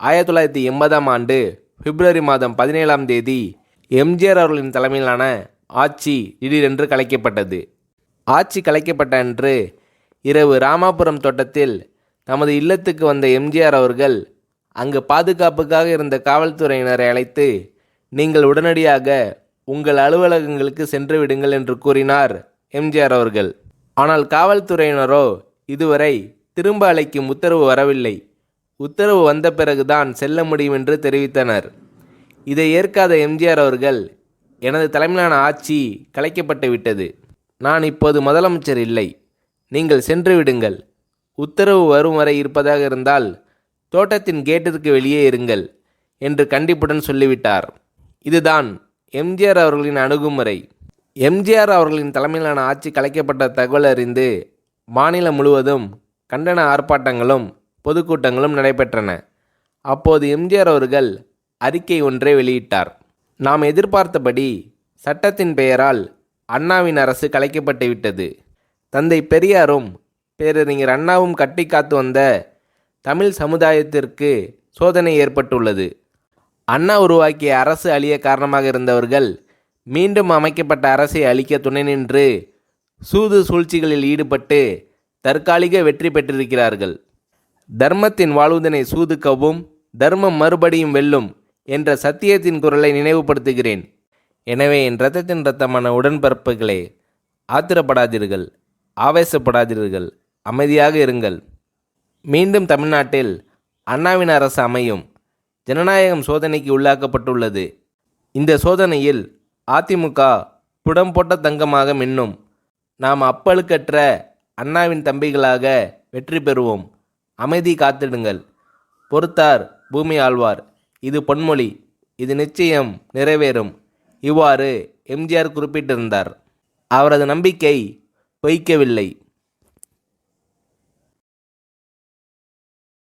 1980ஆம் ஆண்டு பிப்ரவரி மாதம் 17ஆம் தேதி எம்ஜிஆர் அவர்களின் தலைமையிலான ஆட்சி திடீரென்று கலைக்கப்பட்டது. ஆட்சி கலைக்கப்பட்ட அன்று இரவு ராமாபுரம் தோட்டத்தில் தமது இல்லத்துக்கு வந்த எம்ஜிஆர் அவர்கள் அங்கு பாதுகாப்புக்காக இருந்த காவல்துறையினரை அழைத்து, நீங்கள் உடனடியாக உங்கள் அலுவலகங்களுக்கு சென்று விடுங்கள் என்று கூறினார் எம்ஜிஆர் அவர்கள். ஆனால் காவல்துறையினரோ இதுவரை திரும்ப அழைக்கும் உத்தரவு வரவில்லை, உத்தரவு வந்த பிறகுதான் செல்ல முடியும் என்று தெரிவித்தனர். இதை ஏற்காத எம்ஜிஆர் அவர்கள், எனது தலைமையிலான ஆட்சி கலைக்கப்பட்டு விட்டது, நான் இப்போது முதலமைச்சர் இல்லை, நீங்கள் சென்று விடுங்கள், உத்தரவு வரும் வரை இருப்பதாக இருந்தால் தோட்டத்தின் கேட்டிற்கு வெளியே இருங்கள் என்று கண்டிப்புடன் சொல்லிவிட்டார். இதுதான் எம்ஜிஆர் அவர்களின் அணுகுமுறை. எம்ஜிஆர் அவர்களின் தலைமையிலான ஆட்சி கலைக்கப்பட்ட தகவல் அறிந்து மாநிலம் முழுவதும் கண்டன ஆர்ப்பாட்டங்களும் பொதுக்கூட்டங்களும் நடைபெற்றன. அப்போது எம்ஜிஆர் அவர்கள் அறிக்கை ஒன்றை வெளியிட்டார். நாம் எதிர்பார்த்தபடி சட்டத்தின் பெயரால் அண்ணாவின் அரசு கலைக்கப்பட்டு விட்டது. தந்தை பெரியாரும் பேரறிஞர் அண்ணாவும் கட்டி காத்து வந்த தமிழ் சமுதாயத்திற்கு சோதனை ஏற்பட்டுள்ளது. அண்ணா உருவாக்கிய அரசு அழிய காரணமாக இருந்தவர்கள் மீண்டும் அமைக்கப்பட்ட அரசை அழிக்க துணை நின்று சூது சூழ்ச்சிகளில் ஈடுபட்டு தற்காலிக வெற்றி பெற்றிருக்கிறார்கள். தர்மத்தின் வாழ்வுதனை சூதுக்கவும் தர்மம் மறுபடியும் வெல்லும் என்ற சத்தியத்தின் குரலை நினைவுபடுத்துகிறேன். எனவே என் இரத்தத்தின் இரத்தமான உடன்பிறப்புகளே, ஆத்திரப்படாதீர்கள், ஆவேசப்படாதீர்கள், அமைதியாக இருங்கள். மீண்டும் தமிழ்நாட்டில் அண்ணாவின் அரசு அமையும். ஜனநாயகம் சோதனைக்கு உள்ளாக்கப்பட்டுள்ளது. இந்த சோதனையில் அதிமுக புடம் போட்ட தங்கமாக மின்னும். நாம் அப்பழுக்கற்ற அண்ணாவின் தம்பிகளாக வெற்றி பெறுவோம். அமைதி காத்திடுங்கள். பொறுத்தார் பூமி ஆழ்வார். இது பொன்மொழி, இது நிச்சயம் நிறைவேறும். இவ்வாறு எம்ஜிஆர் குறிப்பிட்டிருந்தார். அவரது நம்பிக்கை பொய்க்கவில்லை.